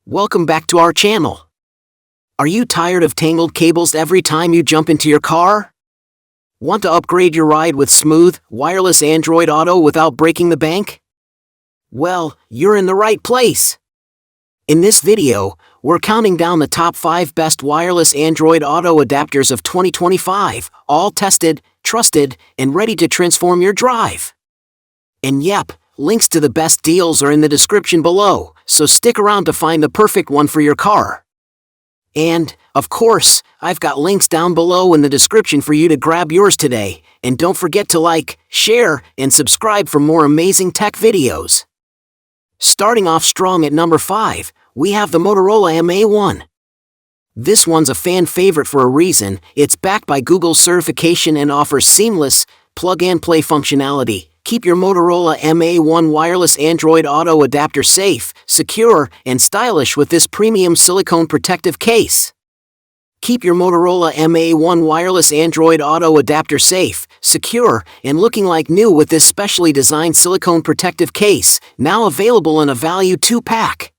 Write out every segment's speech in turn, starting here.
Welcome back to our channel. Are you tired of tangled cables every time you jump into your car? Want to upgrade your ride with smooth, wireless Android Auto without breaking the bank? Well, you're in the right place. In this video, we're counting down the top 5 best wireless Android Auto adapters of 2025, all tested, trusted, and ready to transform your drive. And yep, links to the best deals are in the description below, so stick around to find the perfect one for your car. And, of course, I've got links down below in the description for you to grab yours today, and don't forget to like, share, and subscribe for more amazing tech videos. Starting off strong at number 5, we have the Motorola MA1. This one's a fan favorite for a reason. It's backed by Google's certification and offers seamless, plug-and-play functionality. Keep your Motorola MA1 wireless Android Auto adapter safe, secure, and stylish with this premium silicone protective case. Keep your Motorola MA1 wireless Android Auto adapter safe, secure, and looking like new with this specially designed silicone protective case, now available in a value 2-pack.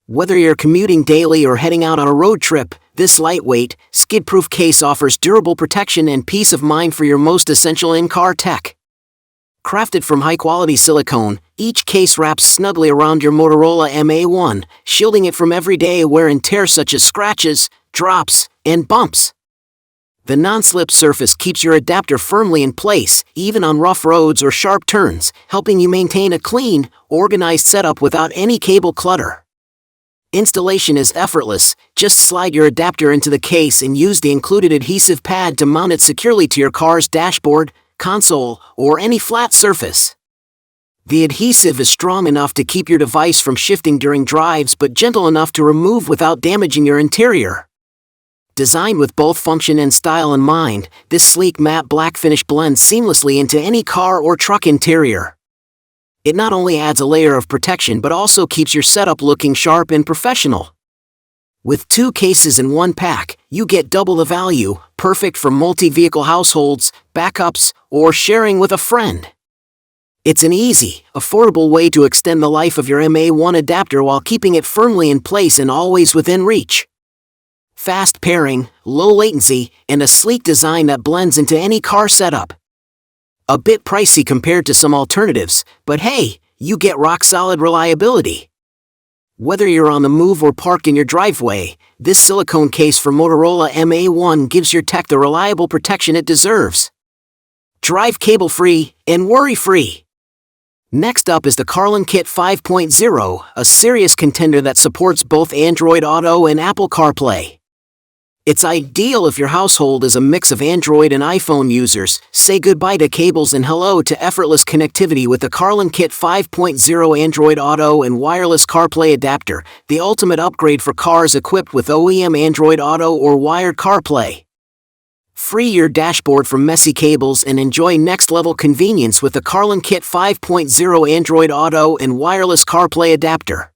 Whether you're commuting daily or heading out on a road trip, this lightweight, skid-proof case offers durable protection and peace of mind for your most essential in-car tech. Crafted from high-quality silicone, each case wraps snugly around your Motorola MA1, shielding it from everyday wear and tear such as scratches, drops, and bumps. The non-slip surface keeps your adapter firmly in place, even on rough roads or sharp turns, helping you maintain a clean, organized setup without any cable clutter. Installation is effortless. Just slide your adapter into the case and use the included adhesive pad to mount it securely to your car's dashboard, console, or any flat surface. The adhesive is strong enough to keep your device from shifting during drives but gentle enough to remove without damaging your interior. Designed with both function and style in mind, this sleek matte black finish blends seamlessly into any car or truck interior. It not only adds a layer of protection but also keeps your setup looking sharp and professional. With 2 cases in 1 pack, you get double the value, perfect for multi-vehicle households, backups, or sharing with a friend. It's an easy, affordable way to extend the life of your MA1 adapter while keeping it firmly in place and always within reach. Fast pairing, low latency, and a sleek design that blends into any car setup. A bit pricey compared to some alternatives, but hey, you get rock-solid reliability. Whether you're on the move or parked in your driveway, this silicone case for Motorola MA1 gives your tech the reliable protection it deserves. Drive cable-free and worry-free. Next up is the Carlo X 5.0, a serious contender that supports both Android Auto and Apple CarPlay. It's ideal if your household is a mix of Android and iPhone users. Say goodbye to cables and hello to effortless connectivity with the Carlo X 5.0 Android Auto and wireless CarPlay adapter, the ultimate upgrade for cars equipped with OEM Android Auto or wired CarPlay. Free your dashboard from messy cables and enjoy next-level convenience with the Carlo X 5.0 Android Auto and wireless CarPlay adapter.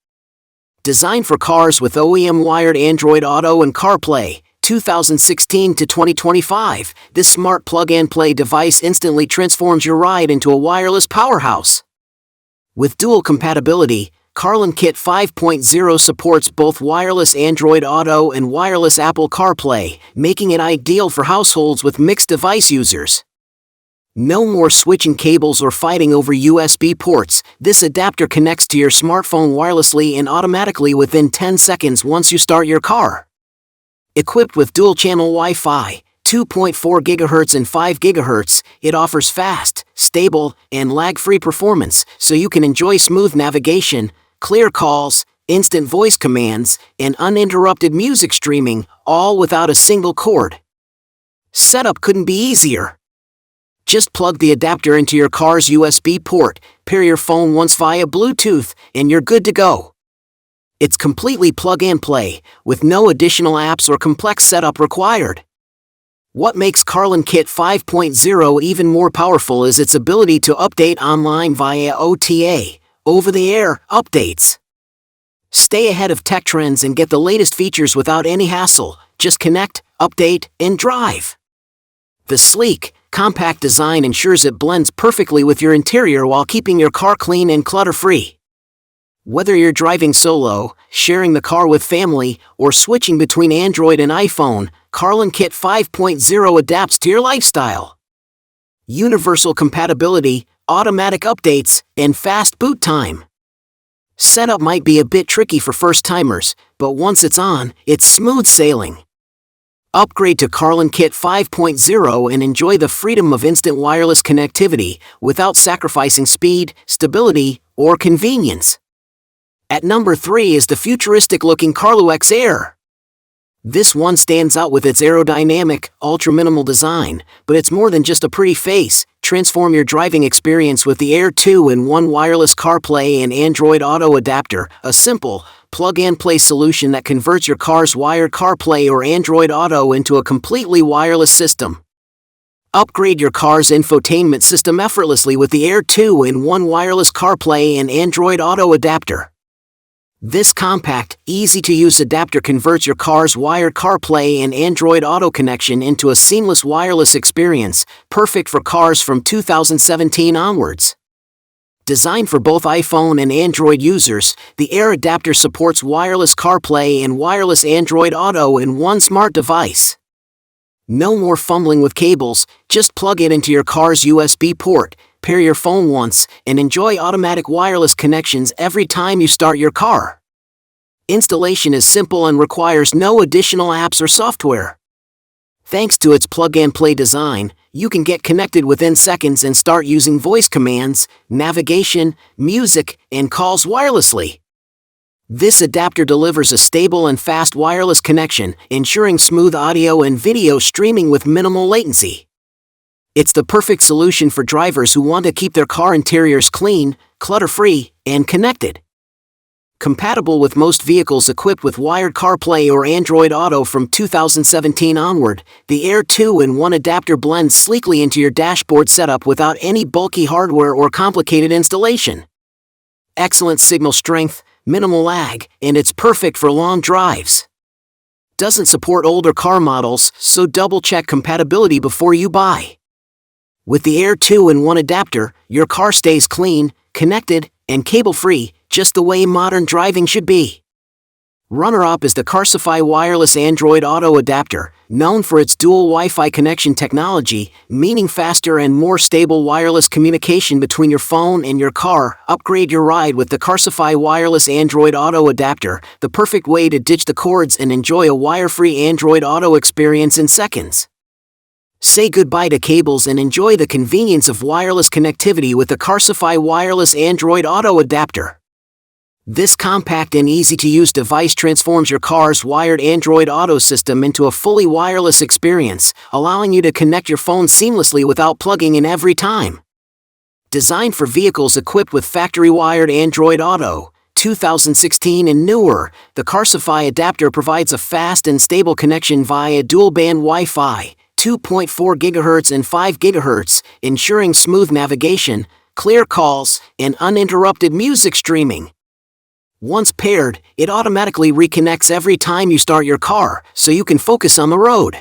Designed for cars with OEM wired Android Auto and CarPlay, 2016 to 2025, this smart plug-and-play device instantly transforms your ride into a wireless powerhouse. With dual compatibility, Carlo X 5.0 supports both wireless Android Auto and wireless Apple CarPlay, making it ideal for households with mixed device users. No more switching cables or fighting over USB ports. This adapter connects to your smartphone wirelessly and automatically within 10 seconds once you start your car. Equipped with dual-channel Wi-Fi, 2.4 GHz and 5 GHz, it offers fast, stable, and lag-free performance, so you can enjoy smooth navigation, clear calls, instant voice commands, and uninterrupted music streaming, all without a single cord. Setup couldn't be easier. Just plug the adapter into your car's USB port, pair your phone once via Bluetooth, and you're good to go. It's completely plug-and-play, with no additional apps or complex setup required. What makes Carlo X 5.0 even more powerful is its ability to update online via OTA, over-the-air, updates. Stay ahead of tech trends and get the latest features without any hassle. Just connect, update, and drive. The sleek, compact design ensures it blends perfectly with your interior while keeping your car clean and clutter-free. Whether you're driving solo, sharing the car with family, or switching between Android and iPhone, Carlo Kit 5.0 adapts to your lifestyle. Universal compatibility, automatic updates, and fast boot time. Setup might be a bit tricky for first-timers, but once it's on, it's smooth sailing. Upgrade to Carlo Kit 5.0 and enjoy the freedom of instant wireless connectivity without sacrificing speed, stability, or convenience. At number 3 is the futuristic-looking Carlo X Air. This one stands out with its aerodynamic, ultra-minimal design, but it's more than just a pretty face. Transform your driving experience with the Air 2-in-1 wireless CarPlay and Android Auto adapter, a simple, plug-and-play solution that converts your car's wired CarPlay or Android Auto into a completely wireless system. Upgrade your car's infotainment system effortlessly with the Air 2-in-1 wireless CarPlay and Android Auto adapter. This compact, easy-to-use adapter converts your car's wired CarPlay and Android Auto connection into a seamless wireless experience, perfect for cars from 2017 onwards. Designed for both iPhone and Android users, the Air adapter supports wireless CarPlay and wireless Android Auto in one smart device. No more fumbling with cables, just plug it into your car's USB port, pair your phone once, and enjoy automatic wireless connections every time you start your car. Installation is simple and requires no additional apps or software. Thanks to its plug-and-play design, you can get connected within seconds and start using voice commands, navigation, music, and calls wirelessly. This adapter delivers a stable and fast wireless connection, ensuring smooth audio and video streaming with minimal latency. It's the perfect solution for drivers who want to keep their car interiors clean, clutter-free, and connected. Compatible with most vehicles equipped with wired CarPlay or Android Auto from 2017 onward, the Air 2-in-1 adapter blends sleekly into your dashboard setup without any bulky hardware or complicated installation. Excellent signal strength, minimal lag, and it's perfect for long drives. Doesn't support older car models, so double-check compatibility before you buy. With the Air 2-in-1 adapter, your car stays clean, connected, and cable-free, just the way modern driving should be. Runner-up is the Carifi wireless Android Auto adapter, known for its dual Wi-Fi connection technology, meaning faster and more stable wireless communication between your phone and your car. Upgrade your ride with the Carifi wireless Android Auto adapter, the perfect way to ditch the cords and enjoy a wire-free Android Auto experience in seconds. Say goodbye to cables and enjoy the convenience of wireless connectivity with the Carifi wireless Android Auto adapter. This compact and easy-to-use device transforms your car's wired Android Auto system into a fully wireless experience, allowing you to connect your phone seamlessly without plugging in every time. Designed for vehicles equipped with factory-wired Android Auto, 2016 and newer, the Carifi adapter provides a fast and stable connection via dual-band Wi-Fi, 2.4 GHz and 5 GHz, ensuring smooth navigation, clear calls, and uninterrupted music streaming. Once paired, it automatically reconnects every time you start your car, so you can focus on the road.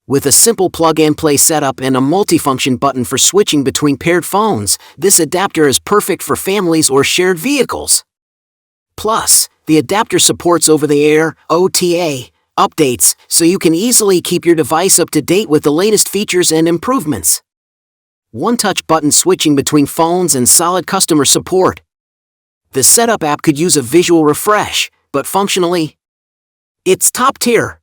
With a simple plug-and-play setup and a multifunction button for switching between paired phones, this adapter is perfect for families or shared vehicles. Plus, the adapter supports over-the-air (OTA) updates, so you can easily keep your device up to date with the latest features and improvements. One-touch button switching between phones and solid customer support. The setup app could use a visual refresh, but functionally, it's top tier.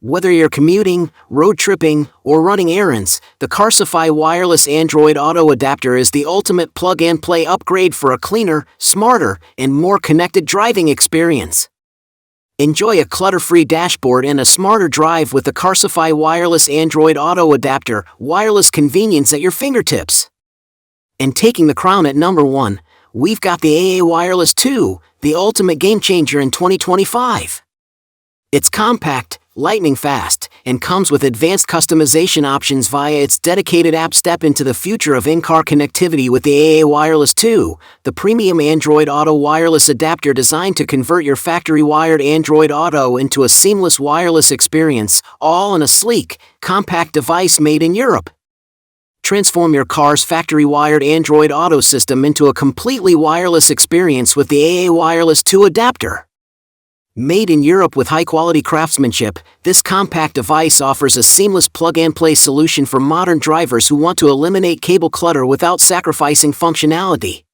Whether you're commuting, road tripping, or running errands, the Carifi wireless Android Auto adapter is the ultimate plug-and-play upgrade for a cleaner, smarter, and more connected driving experience. Enjoy a clutter-free dashboard and a smarter drive with the Carifi wireless Android Auto adapter, wireless convenience at your fingertips. And taking the crown at number 1, we've got the AA Wireless 2, the ultimate game-changer in 2025. It's compact, lightning fast, and comes with advanced customization options via its dedicated app. Step into the future of in-car connectivity with the AA Wireless 2, the premium Android Auto wireless adapter designed to convert your factory-wired Android Auto into a seamless wireless experience, all in a sleek, compact device made in Europe. Transform your car's factory-wired Android Auto system into a completely wireless experience with the AA Wireless 2 adapter. Made in Europe with high-quality craftsmanship, this compact device offers a seamless plug-and-play solution for modern drivers who want to eliminate cable clutter without sacrificing functionality.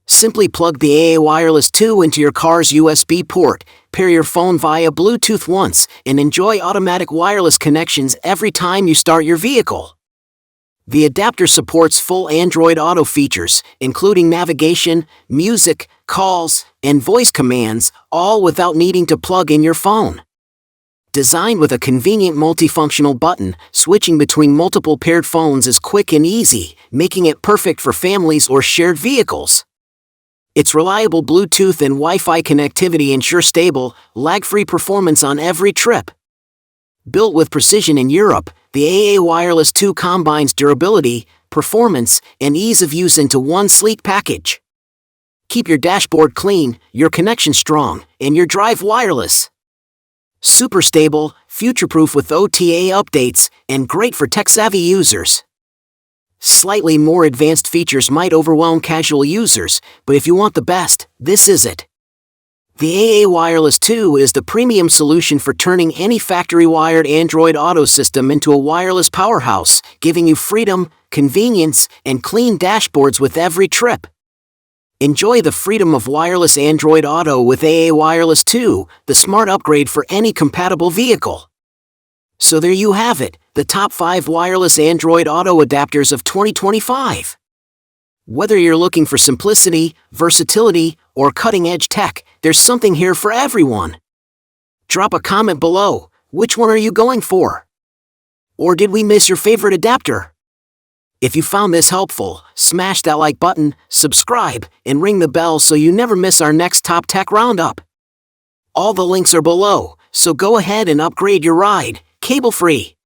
Simply plug the AA Wireless 2 into your car's USB port, pair your phone via Bluetooth once, and enjoy automatic wireless connections every time you start your vehicle. The adapter supports full Android Auto features, including navigation, music, calls, and voice commands, all without needing to plug in your phone. Designed with a convenient multifunctional button, switching between multiple paired phones is quick and easy, making it perfect for families or shared vehicles. Its reliable Bluetooth and Wi-Fi connectivity ensure stable, lag-free performance on every trip. Built with precision in Europe, the AA Wireless 2 combines durability, performance, and ease of use into one sleek package. Keep your dashboard clean, your connection strong, and your drive wireless. Super stable, future-proof with OTA updates, and great for tech-savvy users. Slightly more advanced features might overwhelm casual users, but if you want the best, this is it. The AA Wireless 2 is the premium solution for turning any factory-wired Android Auto system into a wireless powerhouse, giving you freedom, convenience, and clean dashboards with every trip. Enjoy the freedom of wireless Android Auto with AA Wireless 2, the smart upgrade for any compatible vehicle. So there you have it, the top 5 wireless Android Auto adapters of 2025. Whether you're looking for simplicity, versatility, or cutting-edge tech, there's something here for everyone. Drop a comment below, which one are you going for? Or did we miss your favorite adapter? If you found this helpful, smash that like button, subscribe, and ring the bell so you never miss our next top tech roundup. All the links are below, so go ahead and upgrade your ride, cable-free.